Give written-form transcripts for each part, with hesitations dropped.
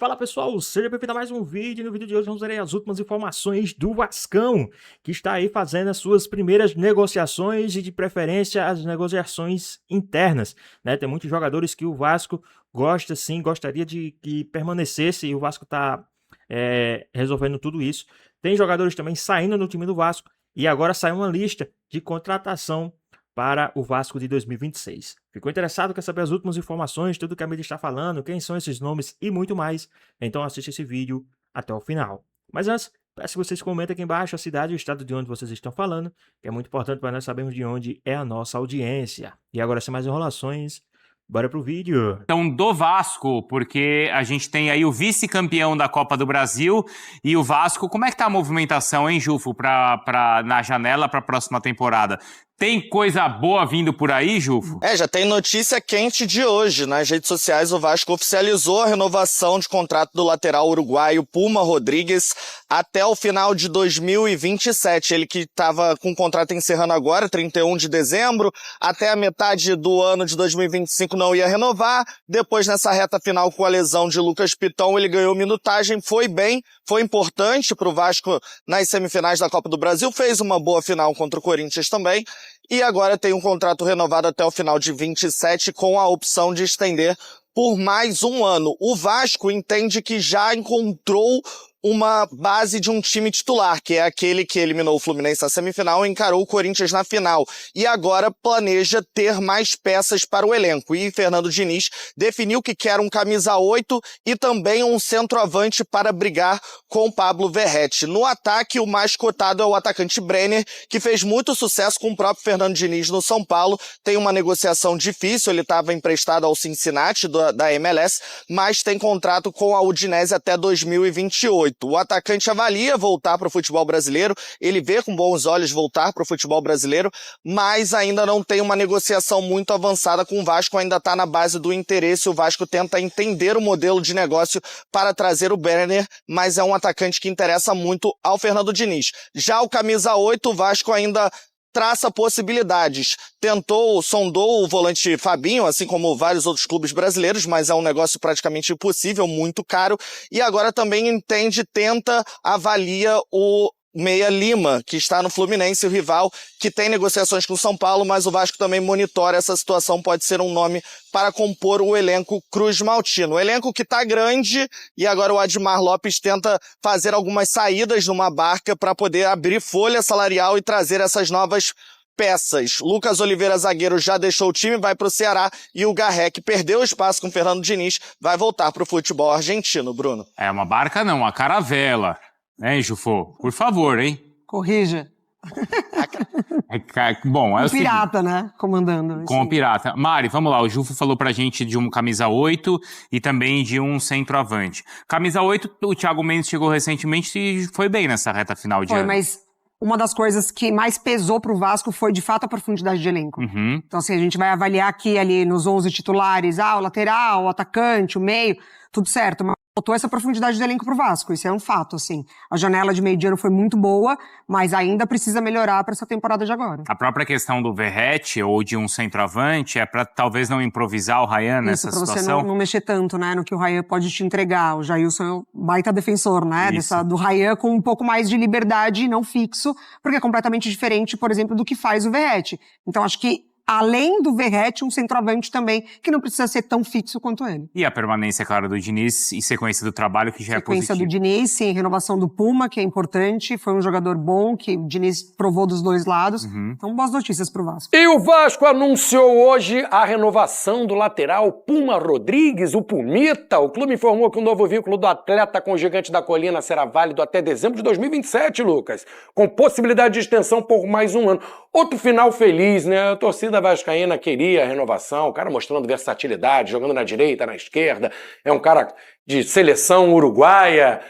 Fala pessoal, seja bem-vindo a mais um vídeo. No vídeo de hoje vamos ver as últimas informações do Vascão, que está aí fazendo as suas primeiras negociações e de preferência as negociações internas, né? Tem muitos jogadores que o Vasco gosta sim, gostaria de que permanecesse e o Vasco está resolvendo tudo isso. Tem jogadores também saindo do time do Vasco e agora sai uma lista de contratação para o Vasco de 2026. Ficou interessado? Quer saber as últimas informações, tudo que a mídia está falando, quem são esses nomes e muito mais? Então assiste esse vídeo até o final. Mas antes, peço que vocês comentem aqui embaixo a cidade e o estado de onde vocês estão falando, que é muito importante para nós sabermos de onde é a nossa audiência. E agora, sem mais enrolações, bora pro vídeo. Então, do Vasco, porque a gente tem aí o vice-campeão da Copa do Brasil e o Vasco. Como é que tá a movimentação, hein, Jufo, na janela para a próxima temporada? Tem coisa boa vindo por aí, Jufo? Já tem notícia quente de hoje. Nas redes sociais, o Vasco oficializou a renovação de contrato do lateral uruguaio Puma Rodrigues até o final de 2027. Ele que estava com o contrato encerrando agora, 31 de dezembro, até a metade do ano de 2025 não ia renovar. Depois, nessa reta final, com a lesão de Lucas Piton, ele ganhou minutagem, foi bem, foi importante para o Vasco nas semifinais da Copa do Brasil, fez uma boa final contra o Corinthians também. E agora tem um contrato renovado até o final de 27 com a opção de estender por mais um ano. O Vasco entende que já encontrou uma base de um time titular, que é aquele que eliminou o Fluminense na semifinal e encarou o Corinthians na final. E agora planeja ter mais peças para o elenco. E Fernando Diniz definiu que quer um camisa 8 e também um centroavante para brigar com Pablo Verratti. No ataque, o mais cotado é o atacante Brenner, que fez muito sucesso com o próprio Fernando Diniz no São Paulo. Tem uma negociação difícil, ele estava emprestado ao Cincinnati da MLS, mas tem contrato com a Udinese até 2028. O atacante avalia voltar para o futebol brasileiro, ele vê com bons olhos voltar para o futebol brasileiro, mas ainda não tem uma negociação muito avançada com o Vasco, ainda está na base do interesse. O Vasco tenta entender o modelo de negócio para trazer o Brenner, mas é um atacante que interessa muito ao Fernando Diniz. Já o camisa 8, o Vasco ainda traça possibilidades. Sondou o volante Fabinho, assim como vários outros clubes brasileiros, mas é um negócio praticamente impossível, muito caro. E agora também avalia o Meia Lima, que está no Fluminense, o rival, que tem negociações com o São Paulo, mas o Vasco também monitora essa situação, pode ser um nome para compor o elenco Cruz Maltino. O elenco que está grande e agora o Admar Lopes tenta fazer algumas saídas numa barca para poder abrir folha salarial e trazer essas novas peças. Lucas Oliveira, zagueiro, já deixou o time, vai para o Ceará, e o Garré, que perdeu espaço com o Fernando Diniz, vai voltar para o futebol argentino, Bruno. É uma barca não, uma caravela. Hein, Jufo? Por favor, hein? Corrija. Bom, é o pirata, seguinte, né? Comandando. com o pirata. Mari, vamos lá. O Jufo falou pra gente de um camisa 8 e também de um centroavante. Camisa 8, o Thiago Mendes chegou recentemente e foi bem nessa reta final de ano. Mas uma das coisas que mais pesou pro Vasco foi, de fato, a profundidade de elenco. Uhum. Então, assim, a gente vai avaliar aqui ali nos 11 titulares, o lateral, o atacante, o meio, tudo certo, mas faltou essa profundidade de elenco pro Vasco, isso é um fato, assim. A janela de meio de ano foi muito boa, mas ainda precisa melhorar para essa temporada de agora. A própria questão do Verratti ou de um centroavante é para talvez não improvisar o Ryan nessa situação. Isso, situação? pra você não mexer tanto, né, no que o Ryan pode te entregar. O Jailson é um baita defensor, né, do Ryan, com um pouco mais de liberdade, não fixo, porque é completamente diferente, por exemplo, do que faz o Verratti. Então, acho que além do Verratti, um centroavante também, que não precisa ser tão fixo quanto ele. E a permanência, claro, do Diniz e sequência do trabalho, que já é positivo. Sequência do Diniz, sim, renovação do Puma, que é importante, foi um jogador bom, que o Diniz provou dos dois lados. Então, boas notícias pro Vasco. E o Vasco anunciou hoje a renovação do lateral Puma Rodrigues, o Pumita. O clube informou que o novo vínculo do atleta com o Gigante da Colina será válido até dezembro de 2027, Lucas, com possibilidade de extensão por mais um ano. Outro final feliz, né? A torcida vascaína queria a renovação, o cara mostrando versatilidade, jogando na direita, na esquerda, é um cara de seleção uruguaia.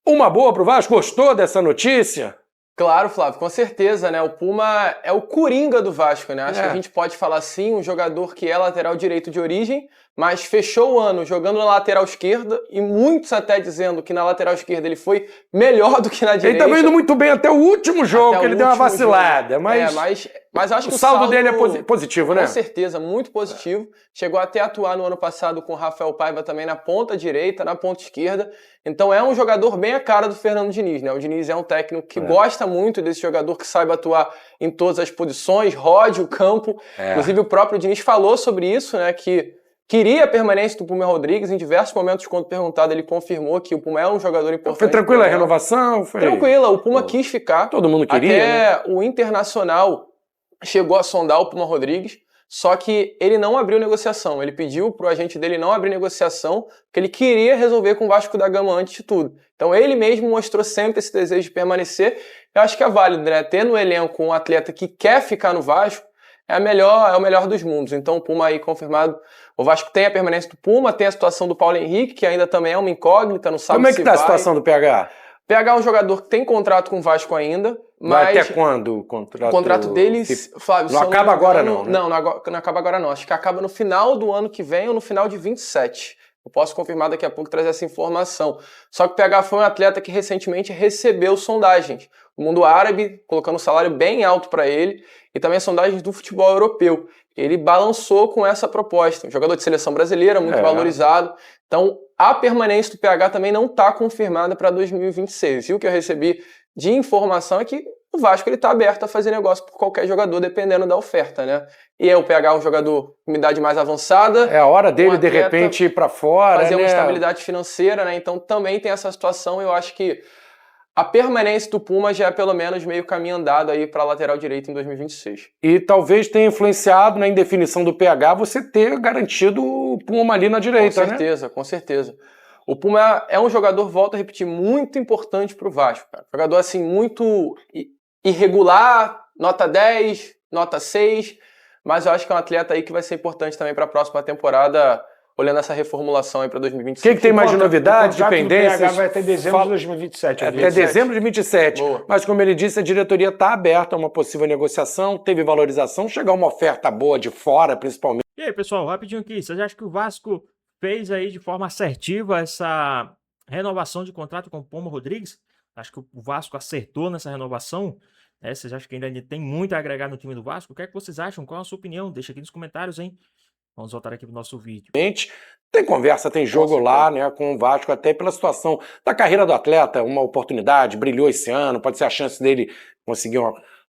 Uma boa pro Vasco, gostou dessa notícia? Claro, Flávio, com certeza, né? O Puma é o coringa do Vasco, né? Acho que a gente pode falar assim, um jogador que é lateral direito de origem, mas fechou o ano jogando na lateral esquerda, e muitos até dizendo que na lateral esquerda ele foi melhor do que na direita. Ele tá indo muito bem até o último jogo, que ele deu uma vacilada. Mas acho que o saldo dele é positivo, né? Com certeza, muito positivo. Chegou até a atuar no ano passado com o Rafael Paiva também na ponta direita, na ponta esquerda. Então é um jogador bem a cara do Fernando Diniz, né? O Diniz é um técnico que gosta muito desse jogador que saiba atuar em todas as posições, rode o campo. Inclusive o próprio Diniz falou sobre isso, né? Que queria a permanência do Puma Rodrigues. Em diversos momentos, quando perguntado, ele confirmou que o Puma é um jogador importante. Foi tranquila a renovação? Tranquila, o Puma quis ficar. Todo mundo queria, Até o Internacional chegou a sondar o Puma Rodrigues, só que ele não abriu negociação. Ele pediu pro agente dele não abrir negociação, porque ele queria resolver com o Vasco da Gama antes de tudo. Então ele mesmo mostrou sempre esse desejo de permanecer. Eu acho que é válido, né? Ter no elenco um atleta que quer ficar no Vasco é o melhor dos mundos. Então o Puma aí confirmado. O Vasco tem a permanência do Puma, tem a situação do Paulo Henrique, que ainda também é uma incógnita, não sabe se vai. Como é que tá a situação do PH? PH é um jogador que tem contrato com o Vasco ainda, mas... Vai até quando o contrato? O contrato deles, Flávio... Não acaba agora não, né? Não acaba agora não. Acho que acaba no final do ano que vem ou no final de 27. Eu posso confirmar daqui a pouco, trazer essa informação. Só que o PH foi um atleta que recentemente recebeu sondagens. O mundo árabe colocando um salário bem alto para ele e também sondagens do futebol europeu. Ele balançou com essa proposta. Um jogador de seleção brasileira, muito valorizado. Então, a permanência do PH também não está confirmada para 2026. E o que eu recebi de informação é que o Vasco está aberto a fazer negócio por qualquer jogador, dependendo da oferta, né? E aí o PH é um jogador com idade mais avançada. É a hora dele, de repente, ir para fora, fazer uma estabilidade financeira, né? Então também tem essa situação. Eu acho que a permanência do Puma já é pelo menos meio caminho andado aí para a lateral direita em 2026. E talvez tenha influenciado na indefinição do PH você ter garantido o Puma ali na direita, né? Com certeza. O Puma é um jogador, volto a repetir, muito importante para o Vasco, cara. Jogador, assim, muito irregular, nota 10, nota 6, mas eu acho que é um atleta aí que vai ser importante também para a próxima temporada, olhando essa reformulação aí para 2026. O que tem mais de novidades, de pendências? Vai até dezembro de 2027. Até dezembro de 2027. Boa. Mas, como ele disse, a diretoria está aberta a uma possível negociação, teve valorização, chegar uma oferta boa de fora, principalmente. E aí, pessoal, rapidinho aqui, vocês acham que o Vasco fez aí de forma assertiva essa renovação de contrato com o Puma Rodrigues? Acho que o Vasco acertou nessa renovação. Vocês acham que ainda tem muito a agregar no time do Vasco? O que é que vocês acham? Qual é a sua opinião? Deixa aqui nos comentários, hein? Vamos voltar aqui pro nosso vídeo. Tem conversa, tem jogo lá, né, com o Vasco, até pela situação da carreira do atleta, uma oportunidade, brilhou esse ano, pode ser a chance dele conseguir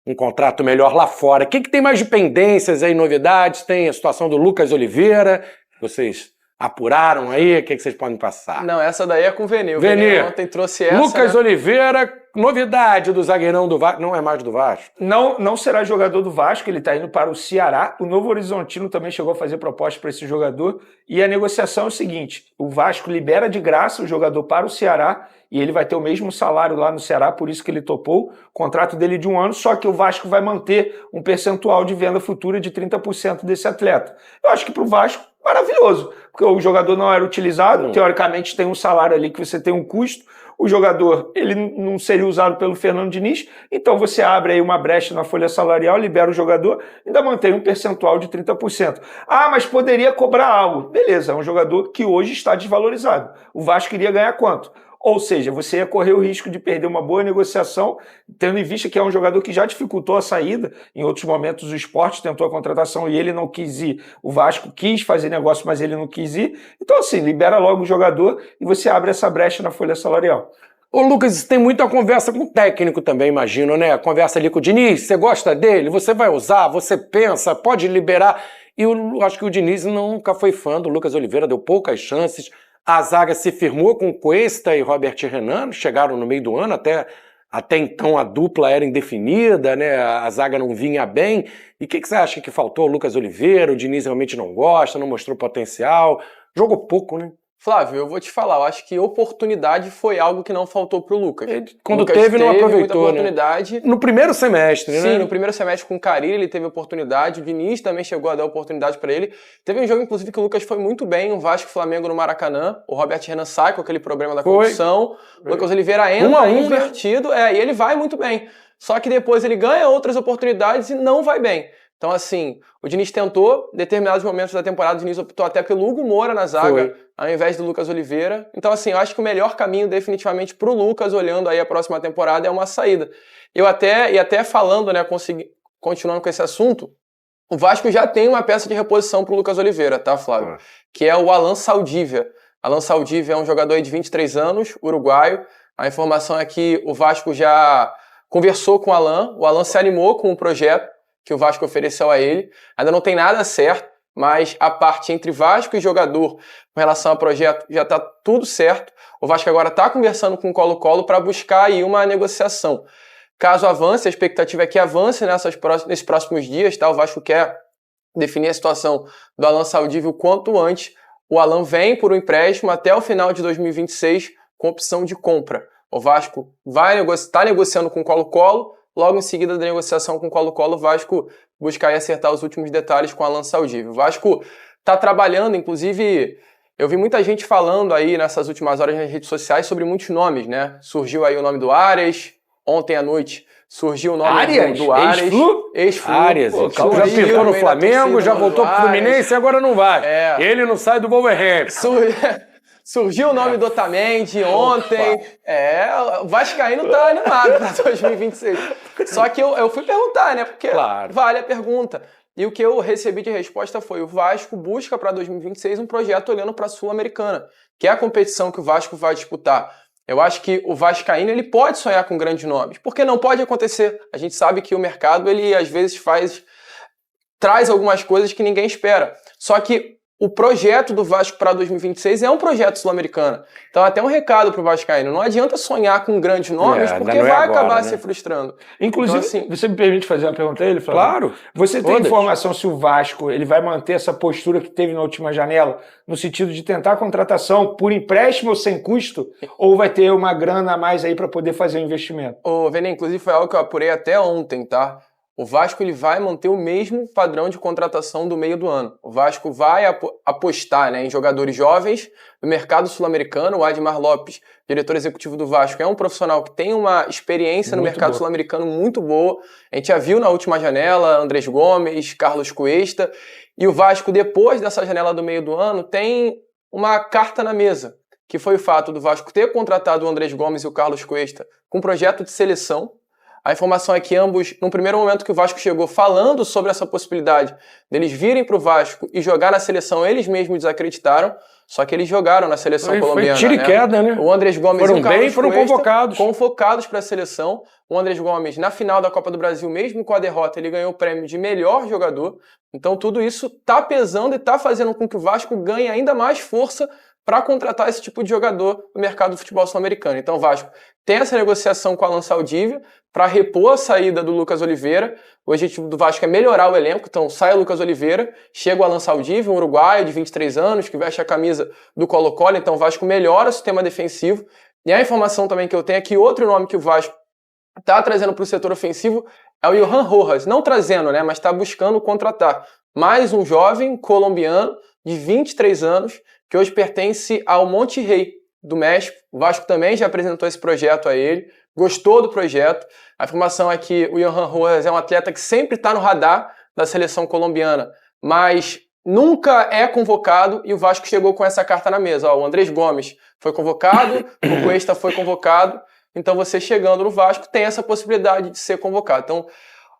um contrato melhor lá fora. O que tem mais de pendências aí, novidades? Tem a situação do Lucas Oliveira, vocês apuraram aí? O que vocês podem passar? Não, essa daí é com o Veni. O Veni ontem trouxe essa. Lucas Oliveira, novidade do zagueirão do Vasco. Não é mais do Vasco? Não será jogador do Vasco, ele está indo para o Ceará. O Novo Horizontino também chegou a fazer proposta para esse jogador. E a negociação é o seguinte: o Vasco libera de graça o jogador para o Ceará e ele vai ter o mesmo salário lá no Ceará, por isso que ele topou. O contrato dele de 1 ano, só que o Vasco vai manter um percentual de venda futura de 30% desse atleta. Eu acho que para o Vasco, maravilhoso, porque o jogador não era utilizado, teoricamente tem um salário ali que você tem um custo, o jogador ele não seria usado pelo Fernando Diniz, então você abre aí uma brecha na folha salarial, libera o jogador, ainda mantém um percentual de 30%. Ah, mas poderia cobrar algo. Beleza, é um jogador que hoje está desvalorizado. O Vasco iria ganhar quanto? Ou seja, você ia correr o risco de perder uma boa negociação, tendo em vista que é um jogador que já dificultou a saída. Em outros momentos o Sport tentou a contratação e ele não quis ir. O Vasco quis fazer negócio, mas ele não quis ir. Então assim, libera logo o jogador e você abre essa brecha na folha salarial. Ô Lucas, tem muita conversa com o técnico também, imagino, né? Conversa ali com o Diniz, você gosta dele, você vai usar, você pensa, pode liberar. E eu acho que o Diniz nunca foi fã do Lucas Oliveira, deu poucas chances. A zaga se firmou com Cuesta e Robert Renan, chegaram no meio do ano, até então a dupla era indefinida, né? A zaga não vinha bem. E o que você acha que faltou? O Lucas Oliveira, o Diniz realmente não gosta, não mostrou potencial, jogou pouco, né? Flávio, eu vou te falar, eu acho que oportunidade foi algo que não faltou pro Lucas. Quando teve, não aproveitou, oportunidade. Né? No primeiro semestre, né? Sim, no primeiro semestre com o Carille ele teve oportunidade, o Vinícius também chegou a dar oportunidade para ele. Teve um jogo, inclusive, que o Lucas foi muito bem, um Vasco-Flamengo no Maracanã, o Robert Renan sai com aquele problema da condução, o Lucas Oliveira entra invertido, e ele vai muito bem. Só que depois ele ganha outras oportunidades e não vai bem. Então, assim, o Diniz tentou, em determinados momentos da temporada, o Diniz optou até pelo Hugo Moura na zaga, ao invés do Lucas Oliveira. Então, assim, eu acho que o melhor caminho, definitivamente, pro Lucas, olhando aí a próxima temporada, é uma saída. E até falando, né, continuando com esse assunto, o Vasco já tem uma peça de reposição pro Lucas Oliveira, tá, Flávio? Que é o Alan Saldívia. Alan Saldívia é um jogador aí de 23 anos, uruguaio. A informação é que o Vasco já conversou com o Alan se animou com o projeto que o Vasco ofereceu a ele. Ainda não tem nada certo, mas a parte entre Vasco e jogador com relação ao projeto já está tudo certo. O Vasco agora está conversando com o Colo-Colo para buscar aí uma negociação. Caso avance, a expectativa é que avance nesses próximos dias, tá? O Vasco quer definir a situação do Alan Saldívia o quanto antes. O Alan vem por um empréstimo até o final de 2026 com opção de compra. O Vasco está negociando com o Colo-Colo. Logo em seguida da negociação com o Colo-Colo, o Vasco buscar acertar os últimos detalhes com o Alan Saldívia. O Vasco está trabalhando, inclusive, eu vi muita gente falando aí nessas últimas horas nas redes sociais sobre muitos nomes, né? Surgiu aí o nome do Arias, ontem à noite surgiu o nome do Arias. Ex-Flu. Arias, já pintou no Flamengo, já voltou pro Fluminense e agora não vai. Ele não sai do Wolverhampton. Surgiu o nome do Otamendi ontem. O Vascaíno tá animado para 2026. Só que eu fui perguntar, né? Porque vale a pergunta. E o que eu recebi de resposta foi: o Vasco busca para 2026 um projeto olhando para a Sul-Americana, que é a competição que o Vasco vai disputar. Eu acho que o vascaíno ele pode sonhar com grandes nomes, porque não pode acontecer. A gente sabe que o mercado ele às vezes traz algumas coisas que ninguém espera. Só que o projeto do Vasco para 2026 é um projeto sul-americano. Então, até um recado para o vascaíno: não adianta sonhar com grandes nomes, porque vai acabar se frustrando. Inclusive, então, assim, você me permite fazer uma pergunta a ele, Flávio? Claro. Você tem informação se o Vasco ele vai manter essa postura que teve na última janela, no sentido de tentar a contratação por empréstimo ou sem custo, ou vai ter uma grana a mais aí para poder fazer o investimento? Vene, inclusive foi algo que eu apurei até ontem, tá? O Vasco ele vai manter o mesmo padrão de contratação do meio do ano. O Vasco vai apostar, né, em jogadores jovens do mercado sul-americano. O Admar Lopes, diretor executivo do Vasco, é um profissional que tem uma experiência no mercado sul-americano muito boa. A gente já viu na última janela Andrés Gomes, Carlos Cuesta. E o Vasco, depois dessa janela do meio do ano, tem uma carta na mesa, que foi o fato do Vasco ter contratado o Andrés Gomes e o Carlos Cuesta com um projeto de seleção. A informação é que ambos, no primeiro momento que o Vasco chegou falando sobre essa possibilidade deles virem para o Vasco e jogar na seleção, eles mesmos desacreditaram, só que eles jogaram na seleção colombiana. Foi tiro e queda, né? O Andrés Gomes e o Carlos foram Cuesta convocados para a seleção. O Andrés Gomes, na final da Copa do Brasil, mesmo com a derrota, ele ganhou o prêmio de melhor jogador. Então tudo isso está pesando e está fazendo com que o Vasco ganhe ainda mais força para contratar esse tipo de jogador no mercado do futebol sul-americano. Então o Vasco tem essa negociação com o Alan Saldívia para repor a saída do Lucas Oliveira. O objetivo do Vasco é melhorar o elenco, então sai o Lucas Oliveira, chega o Alan Saldívia, um uruguaio de 23 anos, que veste a camisa do Colo-Colo, então o Vasco melhora o sistema defensivo. E a informação também que eu tenho é que outro nome que o Vasco está trazendo para o setor ofensivo é o Johan Rojas. Não trazendo, né, mas está buscando contratar mais um jovem colombiano de 23 anos, que hoje pertence ao Monterrey do México. O Vasco também já apresentou esse projeto a ele, gostou do projeto. A informação é que o Johan Rojas é um atleta que sempre está no radar da seleção colombiana, mas nunca é convocado, e o Vasco chegou com essa carta na mesa. O Andrés Gomes foi convocado, o Cuesta foi convocado, então você chegando no Vasco tem essa possibilidade de ser convocado. Então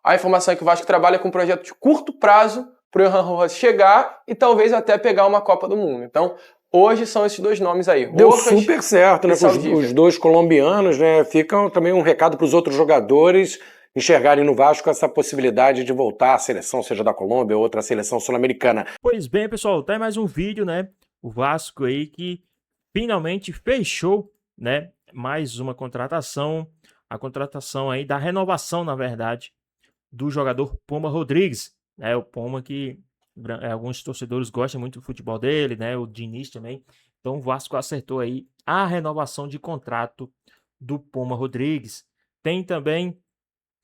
a informação é que o Vasco trabalha com um projeto de curto prazo para o Johan Rojas chegar e talvez até pegar uma Copa do Mundo. Então, hoje são esses dois nomes aí. Deu super certo, né? Os dois colombianos, né? Fica também um recado para os outros jogadores enxergarem no Vasco essa possibilidade de voltar à seleção, seja da Colômbia ou outra seleção sul-americana. Pois bem, pessoal, tá aí mais um vídeo, né? O Vasco aí que finalmente fechou, né? Mais uma contratação, a contratação aí da renovação, na verdade, do jogador Puma Rodrigues. O Puma que alguns torcedores gostam muito do futebol dele, né? O Diniz também. Então o Vasco acertou aí a renovação de contrato do Puma Rodrigues. Tem também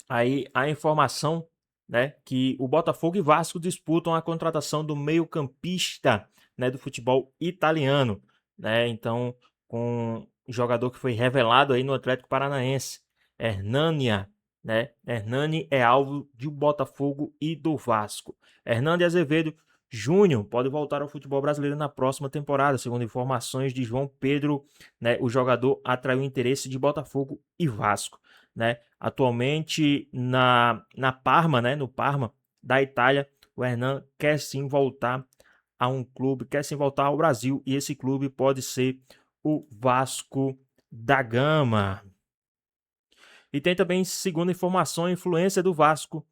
aí a informação, né, que o Botafogo e Vasco disputam a contratação do meio-campista, né, do futebol italiano, né? Então, com o jogador que foi revelado aí no Atlético Paranaense, Hernânia, né? Hernani é alvo de Botafogo e do Vasco. Hernani Azevedo Júnior pode voltar ao futebol brasileiro na próxima temporada, segundo informações de João Pedro, né? O jogador atraiu interesse de Botafogo e Vasco, né? Atualmente na Parma, né? No Parma da Itália, o Hernan quer sim voltar a um clube, quer sim voltar ao Brasil, e esse clube pode ser o Vasco da Gama. E tem também, segundo informação, a influência do Vasco,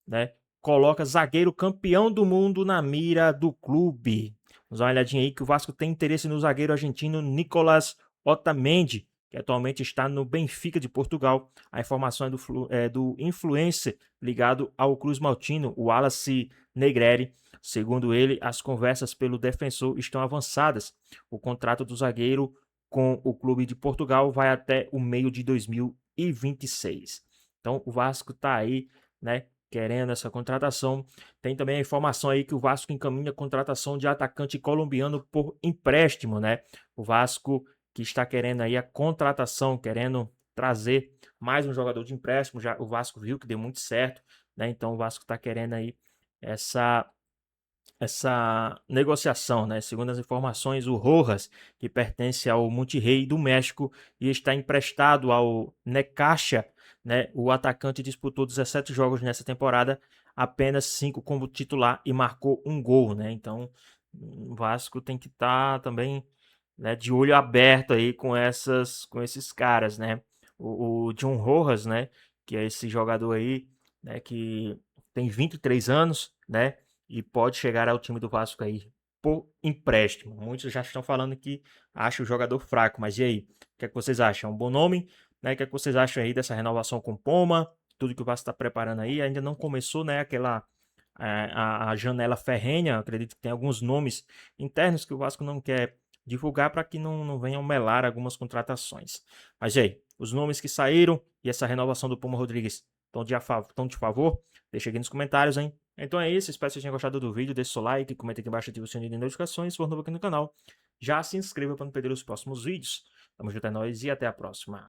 né? Coloca zagueiro campeão do mundo na mira do clube. Vamos dar uma olhadinha aí que o Vasco tem interesse no zagueiro argentino Nicolás Otamendi, que atualmente está no Benfica de Portugal. A informação é do influencer ligado ao Cruz Maltino, o Wallace Negreri. Segundo ele, as conversas pelo defensor estão avançadas. O contrato do zagueiro com o clube de Portugal vai até o meio de 2026. Então o Vasco está aí, né, querendo essa contratação. Tem também a informação aí que o Vasco encaminha a contratação de atacante colombiano por empréstimo, né? O Vasco que está querendo aí a contratação, querendo trazer mais um jogador de empréstimo. Já o Vasco viu que deu muito certo, né? Então o Vasco está querendo aí essa negociação, né? Segundo as informações, o Rojas, que pertence ao Monterrey do México e está emprestado ao Necaxa, né? O atacante disputou 17 jogos nessa temporada, apenas 5 como titular e marcou um gol, né? Então, o Vasco tem que estar também, né, de olho aberto aí com esses caras, né? O John Rojas, né, que é esse jogador aí, né, que tem 23 anos, né? E pode chegar ao time do Vasco aí por empréstimo. Muitos já estão falando que acham o jogador fraco, mas e aí? O que é que vocês acham? Um bom nome? Né? O que é que vocês acham aí dessa renovação com o Poma? Tudo que o Vasco está preparando aí. Ainda não começou, né? A janela ferrenha. Acredito que tem alguns nomes internos que o Vasco não quer divulgar para que não venham melar algumas contratações. Mas e aí? Os nomes que saíram e essa renovação do Puma Rodrigues estão de favor? Deixa aqui nos comentários, hein? Então é isso, espero que vocês tenham gostado do vídeo, deixe seu like, comenta aqui embaixo, ative o sininho de notificações, se for novo aqui no canal, já se inscreva para não perder os próximos vídeos. Tamo junto, é nóis e até a próxima.